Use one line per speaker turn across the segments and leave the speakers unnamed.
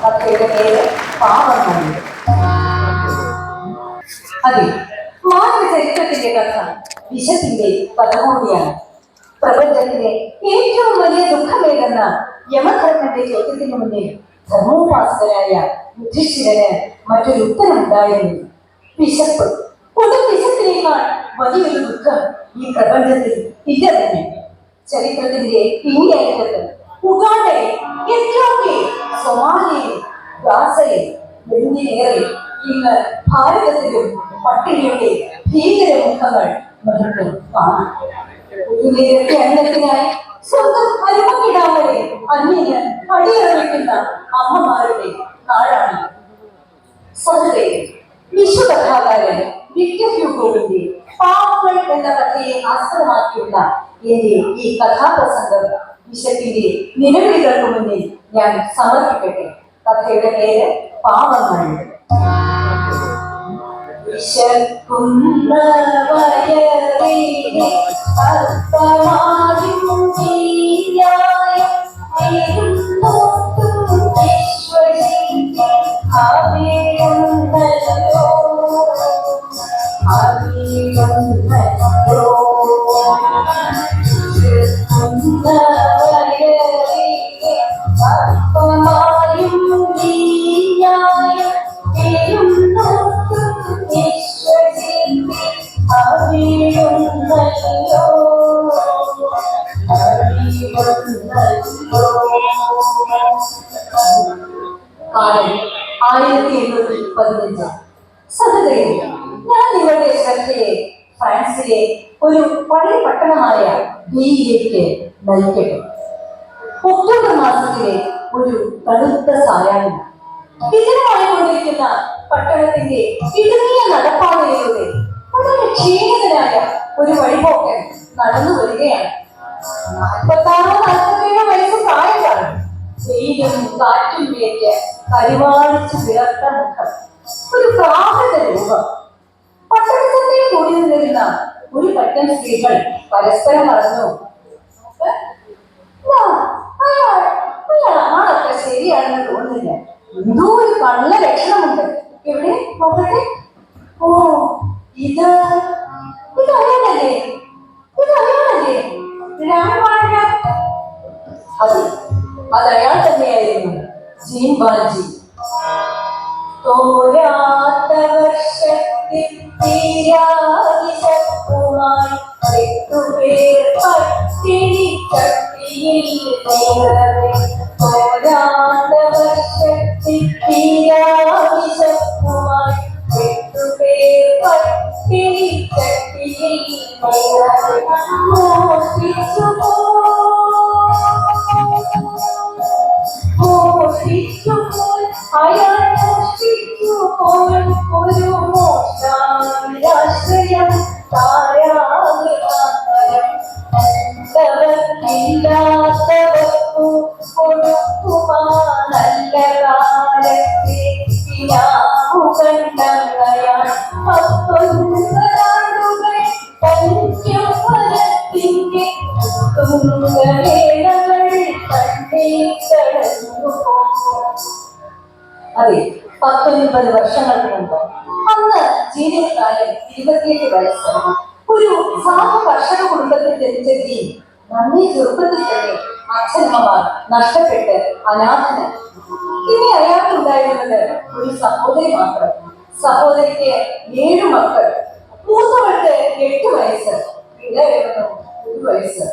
കഥയുടെ പേര് പാവങ്ങൾ. അതെ, മാനവ ചരിത്രത്തിന്റെ കഥ വിശപ്പിന്റെ കഥ കൂടിയാണ്. പ്രപഞ്ചത്തിലെ ഏറ്റവും വലിയ ദുഃഖമേതെന്ന യമധർമ്മന്റെ ചോദ്യത്തിന് മുന്നിൽ ധർമ്മോപാസകനായ യുധിഷ്ഠിരന് മറ്റൊരു ഉത്തരമുണ്ടായിരുന്നു. വിശപ്പ്. കൊടും വിശപ്പിനേക്കാൾ വലിയൊരു ദുഃഖം ഈ പ്രപഞ്ചത്തിൽ ഇല്ല തന്നെ. ചരിത്രത്തിന്റെ ഇങ്ങേയറ്റത്ത് ഉഗാണ്ടയിൽ, എത്യോപ്യയിൽ, സൊമാലിയയിൽ, ഗാസയിൽ, എന്തിനേറെ ഇന്ന് ഭാരതത്തിലും പട്ടിണിയുടെ ഭീകരമുഖങ്ങൾ നമുക്ക് കാണാം. ഒരു നേരത്തെ അന്നത്തിനായി സ്വന്തം അരുമക്കിടാമലെ അന്യന് അടിയറവിക്കുന്ന അമ്മമാരുടെ നാടാണ്. സ്വതവേ വിശ്വകഥാകാരൻ വിക്ടർ ഹ്യൂഗോവിന്റെ പാവങ്ങൾ എന്ന കഥയെ ആസ്പദമാക്കിയുള്ള എന്റെ ഈ കഥാപ്രസംഗം വിശപ്പിന്റെ നിലവിളികൾക്ക് മുന്നിൽ ഞാൻ സമർപ്പിക്കട്ടെ. കഥയുടെ പേര് പാവങ്ങൾ. വിശക്കുന്ന വയറിനെ അർത്ഥമായും നീയായും കാലം 1815. സഹോദരൻ, ഞാൻ നിങ്ങളുടെ ശ്രദ്ധയെ ഫ്രാൻസിലെ ഒരു പഴയ പട്ടണമായ ഡീയിലേക്ക് നയിക്കട്ടെ. ഒക്ടോബർ മാസത്തിലെ ഒരു കടുത്ത സായാഹ്നം. വിജനമായിക്കൊണ്ടിരിക്കുന്ന പട്ടണത്തിന്റെ ഇടുങ്ങിയ നടപ്പാതയിലൂടെ വളരെ ക്ഷീണിതനായ ഒരു വഴിപോക്കൻ നടന്നു വരികയാണ്. 46-47 വയസ്സ് പ്രായമാണ്. വെയിലും കാറ്റും വേറ്റ് പരിപാടിച്ചു വിളർത്ത മുഖം, ഒരു പ്രാകൃത രൂപം. പട്ടണത്തിൽ കൂടി നിന്നിരുന്ന ഒരു പറ്റം സ്ത്രീകൾ പരസ്പരം പറഞ്ഞു, ആളൊക്കെ ശരിയാണെന്ന് തോന്നുന്നില്ല, എന്തോ ഒരു കള്ള ലക്ഷണമുണ്ട്. എവിടെ നോക്കട്ടെ? ഓ, ഇതയാളല്ലേ, അതെ, അതയാൾ തന്നെയായിരുന്നു ജീൻ ബാൽജി. തോരാത്ത വർഷത്തിൽ തീരാവിശപ്പുമായി 8 പേർ പട്ടിണി ചട്ടിയിൽ നേരവേ. തോരാത്ത വർഷത്തിൽ തീരാവിശപ്പുമായി 8 പേർ പട്ടിണി ചട്ടിയിൽ നേരവേ. അയാൾ മോഷ്ടിച്ചുപോൽ ഒരു മോശാശ്രയം താരാവർക്കില്ലാത്തവർക്കു കൊടുക്കുമാ നല്ല കാലത്തെ കണ്ടയാൾ 19 തനിക്കും ഫലത്തിന്റെ തുങ്കവേളകൾ കണ്ടേ കടന്നു. അതെ, 19 വർഷങ്ങൾക്ക് മുമ്പ്, അന്ന് ജീവിതകാലം 28 വയസ്സ്, ഒരു സാധു കർഷക കുടുംബത്തിൽ ജനിച്ച ജീൻ നന്നേ ചെറുപ്പത്തിൽ തന്നെ അച്ഛനമ്മമാർ നഷ്ടപ്പെട്ട് അനാഥന്. ഇനി അയാൾക്കുണ്ടായിരുന്നത് ഒരു സഹോദരി മാത്രം. സഹോദരിക്ക് 7 മക്കൾ. മൂത്തവൾക്ക് 8 വയസ്സ്, ഇളയവനും 1 വയസ്സ്.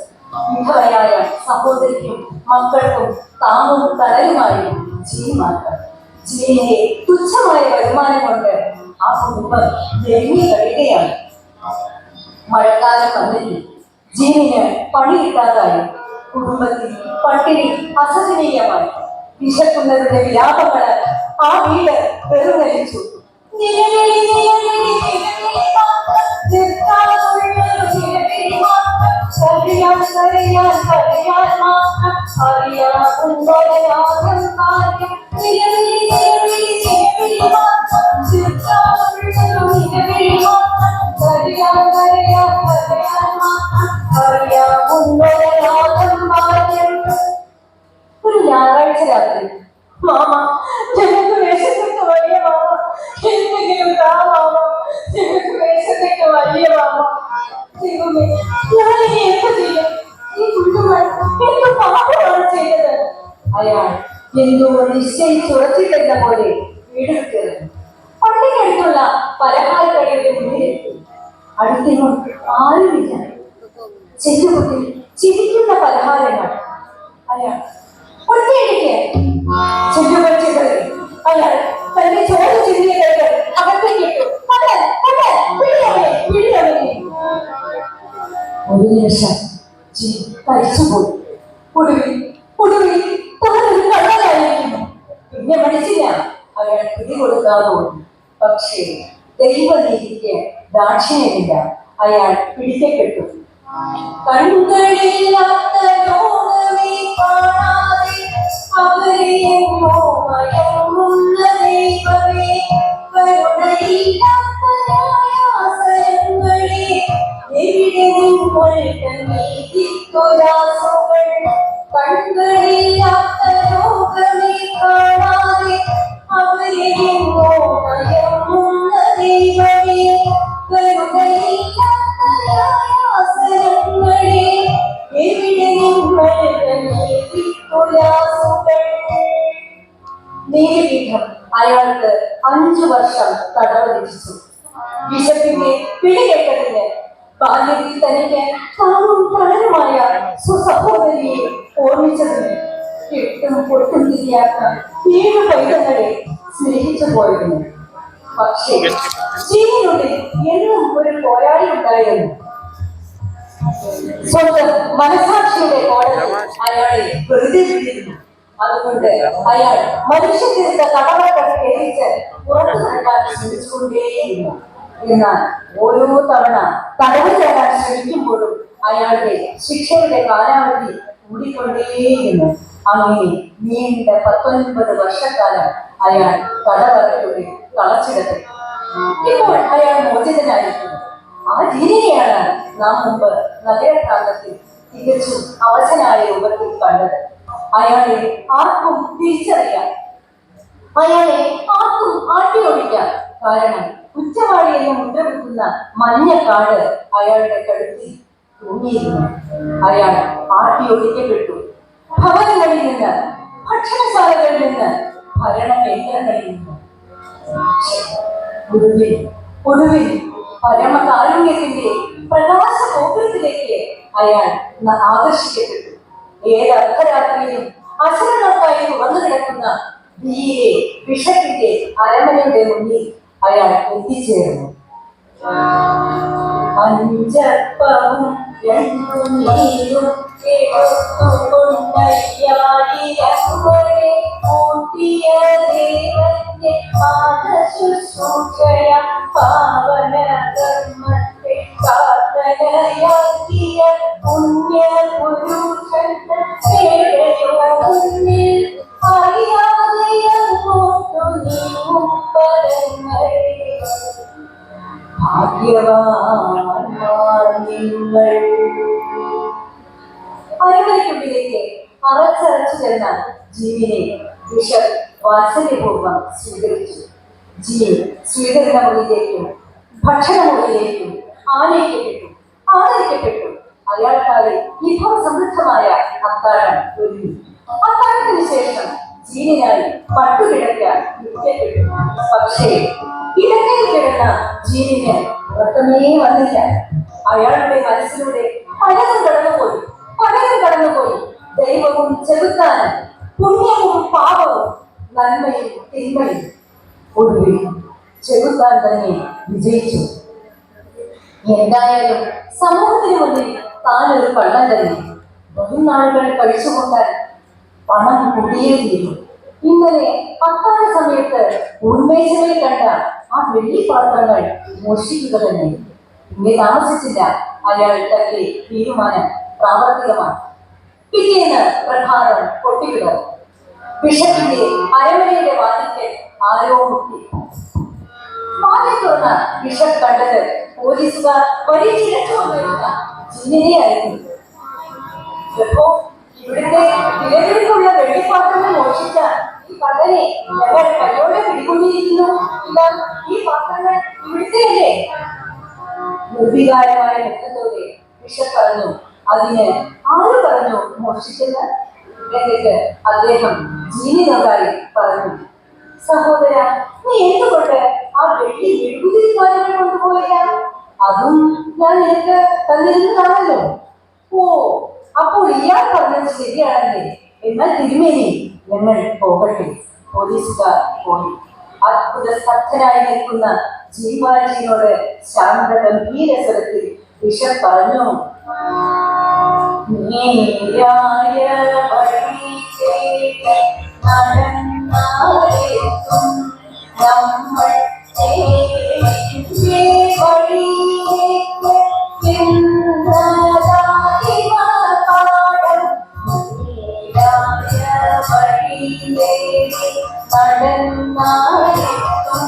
വിധവയായ സഹോദരിക്കും മക്കൾക്കും താങ്ങും തണലുമായി ജീൻ മാത്രം. ജീനിന്റെ തുച്ഛമായ വരുമാനം കൊണ്ട് ആ കുടുംബം ജന്മി കഴിയുകയാണ്. മഴക്കാലം വന്നില്ല. ജീനിന് പണി കിട്ടാതായി. കുടുംബത്തിൽ പട്ടിണി അസഹനീയമായി. വിശക്കുന്നതിന്റെ വിലാപങ്ങള് ആ വീട് വെറുതലിച്ചു. ഒരു ഞായറാഴ്ച രാത്രി മാമ ദിവസത്തേക്ക് വലിയ മാമ. ദൈവമേ, ഞാനിനി എന്ത് ചെയ്യും? ഈ കുഞ്ഞുങ്ങൾ എന്ത് പാപമാണ് ചെയ്തത്? അയാൾ എന്തോ നിശ്ചയിച്ചുറച്ചിട്ടെന്ന പോലെ വീട് കയറുന്നു. പള്ളിക്കടുത്തുള്ള പലഹാരക്കടയുടെ മുന്നിലെത്തി. അടുത്തെങ്ങും ആരുമില്ല. ചെല്ലുകുട്ടി ചിരിക്കുന്ന പലഹാരങ്ങൾ. അയാൾ ഒറ്റയടിക്ക് ചെല്ലുകൾ ചിതറി. അയാൾ തന്റെ ചോര ചിന്തിയതേക്ക് അകത്തേക്ക് ഇട്ടു. ഒരു നിമിഷം കഴിച്ചുപോയി. ഒടുവിൽ താനൊരു കള്ളനായിരിക്കുന്നു. പിന്നെ മനസ്സില്ല അയാൾ പിടികൊടുക്കാതെ ഓടി. പക്ഷേ ദൈവനീതിക്ക് ദാക്ഷിണ്യമില്ല. അയാൾ പിടിക്കപ്പെട്ടു. കണ്ണുകളില്ലാത്ത ലോകമേ കാണാതെ അവരെയെങ്ങോ മയങ്ങുന്ന ദൈവമേ, കരുണയില്ലാത്ത ന്യായാസനങ്ങളെ എവിടെ നിന്നൊഴുക നീതിക്കുരാസുകൾ. കണ്ണുകളില്ലാത്ത ലോകമേ കാണാതെ അവരെയെങ്ങോ മയങ്ങുന്ന ദൈവമേ, കരുണയില്ലാത്ത ന്യായാസനങ്ങളെ എവിടെ നിന്നൊഴുക നീതിക്കുരാസുകൾ. നീതിപീഠം അയാൾക്ക് 5 വർഷം തടവ് വിധിച്ചു. ബിഷപ്പിന്റെ പിടികെട്ടതിന് ബാല്യത്തിൽ തനിക്ക് താനും തളരുമായ സ്വസഹോദരിയെ ഓർമ്മിച്ചതിന് എട്ടും പൊട്ടും തിരിയാത്ത 7 പൈതങ്ങളെ സ്നേഹിച്ചു പോയിരുന്നു. പക്ഷേ ജീവനുള്ളിൽ എന്നും ഒരു പോരാളി ഉണ്ടായിരുന്നു. സ്വന്തം മനസാക്ഷിയുടെ കോടതി അയാളെ വെറുതെ വിട്ടിരുന്നു. അതുകൊണ്ട് അയാൾ മനുഷ്യത്തിരുത്ത കടമകൾ കേൾപ്പിച്ച് പുറത്തു നൽകാൻ ശ്രമിച്ചുകൊണ്ടേയിരുന്നു. എന്നാൽ ഓരോ തവണ തടവ് ചേരാൻ ശ്രമിക്കുമ്പോഴും അയാളുടെ ശിക്ഷയുടെ കാലാവധി കൂടിക്കൊണ്ടേയിരുന്നു. അങ്ങനെ നീണ്ട 19 വർഷക്കാലം അയാൾ തടവറയുടെ തളച്ചിടപ്പെട്ടു. ഇപ്പോൾ അയാൾ മോചിതനായിരിക്കുന്നു. ആ ജീവനെയാണ് നാം മുമ്പ് നഗരപ്രാന്തത്തിൽ തികച്ചും അവശനായ രൂപത്തിൽ കണ്ടത്. അയാളെ ആർക്കും തിരിച്ചറിയാം, അയാളെ ആർക്കും ആട്ടിയോടിക്കാം. കാരണം കുറ്റവാളി എന്ന് മുദ്രകുത്തുന്ന മഞ്ഞ കാട് അയാളുടെ കഴുത്തിൽ തൂങ്ങിയിരുന്നു. അയാൾ ആട്ടിയോടിക്കപ്പെട്ടു. ഭവനങ്ങളിൽ നിന്ന്, ഭക്ഷണശാലകളിൽ നിന്ന്, ഭരണ കേന്ദ്രങ്ങളിൽ നിന്ന്. ഒടുവിൽ പരമകാരുണ്യത്തിന്റെ പ്രകാശ ഗോപുരത്തിലേക്ക് അയാൾ ആകർഷിക്കപ്പെട്ടു. ഏത് അർദ്ധരാത്രിയിലും അശരണർക്കായി തുറന്നു കിടക്കുന്ന ധീരെ ബിഷപ്പിന്റെ അരമനയുടെ മുന്നിൽ അയാൾ എത്തിച്ചേർന്നു. 5 2 നീരും കൂട്ടിയ ദേവന്റെ പാദശുശ്രൂഷയ പാവന കർമ്മത്തെ പ്രാർത്ഥനയാക്കിയ പുണ്യ പുരുഷൻ മുന്നിൽ അറിയാതെയങ്ങോട്ടു നീങ്ങും പരങ്ങളെ ഭാഗ്യവാന്മാർ നിങ്ങൾ. അരമനയ്ക്കുള്ളിലേക്ക് അറച്ചരച്ചു ചെന്ന ജീവനെ ബിഷപ്പ് വാത്സല്യപൂർവ്വം സ്വീകരിച്ചു. ജീവൻ സ്വീകരണ മുറിയിലേക്കും ഭക്ഷണമുറിയിലേക്കും ആനയിക്കപ്പെട്ടു. അയാൾക്കാരെ വിഭവ സമൃദ്ധമായ അത്താഴം ഒരുങ്ങി. അത്താഴത്തിന് ശേഷം ജീവനായി പട്ടുകിടക്കാൻ ഇരിക്കപ്പെട്ടു. പക്ഷേ കിടക്കയിൽ കിടന്ന ജീവന് ഉറക്കമേ വന്നില്ല. അയാളുടെ മനസ്സിലൂടെ പലതും കടന്നുപോയി. ദൈവവും ചെറുത്താനും, പുണ്യവും പാപവും, നന്മയും തിന്മയും. ഒടുവിൽ ചെറുത്താൻ തന്നെ വിജയിച്ചു. എന്തായാലും സമൂഹത്തിന് മുന്നിൽ താനൊരു കള്ളൻ തന്നെ. ബഹുനാളുകൾ കഴിച്ചുകൊണ്ടാൽ പണം കൂടിയേ തീരും. ഇന്നലെ അത്താഴ സമയത്ത് ഉന്മേഷങ്ങളിൽ കണ്ട ആ വെള്ളിപ്പാത്രങ്ങൾ മോഷ്ടിക്കുക തന്നെ. പിന്നെ താമസിച്ചില്ല അയാൾ തന്റെ തീരുമാനം പ്രാവർത്തികമാണ്. പിറ്റേന്ന് പ്രഭാതം പൊട്ടിവിടും. ബിഷപ്പിന്റെ അരമനയുടെ വാതിൽക്കൽ ആരോ മുട്ടി. വാതിൽ തുറന്ന ബിഷപ്പ് കണ്ടത് പോലീസുകാർ പരീക്ഷിച്ചുകൊണ്ടിരുന്ന ജിന്നിനെയായിരുന്നു. ഇവിടുത്തെ വിലപിടിപ്പുള്ള വെള്ളിപ്പാത്രങ്ങൾ മോഷിച്ച ഈ കള്ളനെ ഞങ്ങൾ കൈയോടെ പിടികൊണ്ടിരിക്കുന്നു. ഈ പാത്രങ്ങൾ ഇവിടുത്തെയല്ലേ? നിർവികാരമായ മുഖത്തോടെ ബിഷപ്പ് പറഞ്ഞു, അതിന് ആര് പറഞ്ഞു മോഷ്ടിച്ചെന്ന്? എന്നിട്ട് അദ്ദേഹം ജീവിതകാരി പറഞ്ഞു, സഹോദര, നീ എന്തുകൊണ്ട് ആ വെള്ളി മെഴുകുതിരിമാലകൾ കൊണ്ടുപോയില്ല? അതും ഞാൻ നിനക്ക് തന്നിരുന്നതാണല്ലോ. ഓ, അപ്പോൾ ഇയാൾ പറഞ്ഞത് ശരിയാണല്ലേ? എന്നാൽ തിരുമേനി, ഞങ്ങൾ പോകട്ടെ. പോലീസുകാർ പോയി. അത്ഭുത സ്തബ്ധനായി നിൽക്കുന്ന ജീവാജിയോട് ശാന്ത ഗംഭീര സ്വരത്തിൽ ബിഷപ്പ് പറഞ്ഞു, നീരായ വഴി തേടി നടന്നാലെത്തും നമ്മൾ തേടിയ വഴിയിലേക്ക് എന്നതായി പാഠം. നീരായ വഴി തേടി നടന്നാലെത്തും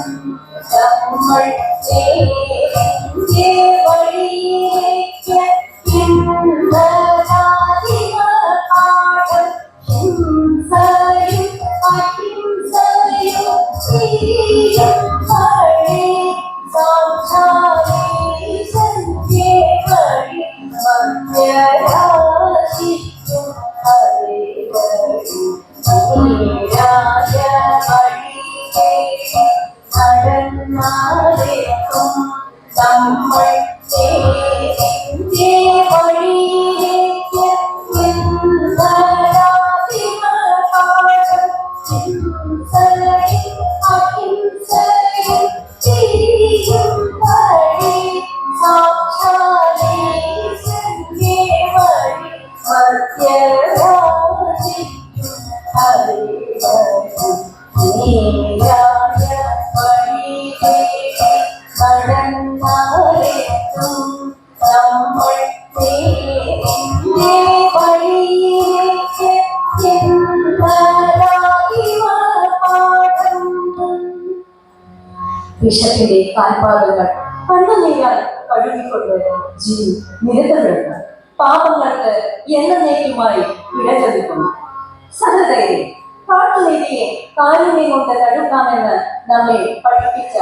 നമ്മൾ തേടിയ വഴിയിലേക്ക് എന്നതായി പാഠം. ഹിംസയും അഹിംസയും ചെയ്യും വഴി സാക്ഷാത്കാരത്തിന്റെ വഴി മധ്യരാശിക്കും അതേ വഴി. നീരായ വഴി തേടി നടന്നാലെത്തും നമ്മൾ തേടിയ വഴിയിലേക്ക് എന്നതായി പാഠം. ഹിംസയും അഹിംസയും ചെയ്യും വഴി സാക്ഷാത്കാരത്തിന്റെ വഴി മധ്യരാശിക്കും അതേ വഴി. നീരായ വഴി തേടി നടന്നാലെത്തും നമ്മൾ തേടിയ വഴിയിലേക്ക് എന്നതായി പാഠം. ബിഷപ്പിന്റെ കാൽപാദങ്ങൾ കണ്ണുനീരാൽ കഴുകിക്കൊണ്ട് ജീവി നിരത്തപ്പെടുന്നു. പാപങ്ങൾക്ക് എന്നേക്കുമായി വിടചൊല്ലിക്കുന്നു. സഹൃദയരെ, കാട്ടുനീതിയെ കാരുണ്യം കൊണ്ട് തടുക്കാമെന്ന് നമ്മെ പഠിപ്പിച്ച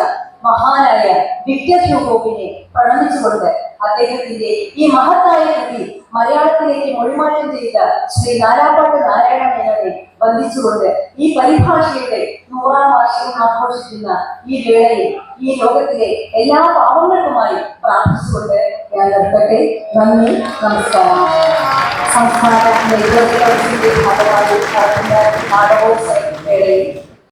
മഹാനായ വിക്ടർ ഹ്യൂഗോവിനെ പ്രണമിച്ചുകൊണ്ട് അദ്ദേഹത്തിന്റെ ഈ മഹത്തായ കൃതി മലയാളത്തിലേക്ക് മൊഴിമാറ്റം ചെയ്ത ശ്രീ നാലാപ്പാട്ട് നാരായണ മേനോനെ വന്ദിച്ചുകൊണ്ട് ഈ പരിഭാഷയുടെ 100ാം വാർഷികം ആഘോഷിക്കുന്ന ഈ വേളയിൽ ഈ ലോകത്തിലെ എല്ലാ പാവങ്ങൾക്കുമായി പ്രാർത്ഥിച്ചുകൊണ്ട് ഞാൻ നിർത്തട്ടെ. നന്ദി, നമസ്കാരം. സംസ്ഥാന ഭാഗമായി നടത്തുന്ന നാടകോത്സവ വേളയിൽ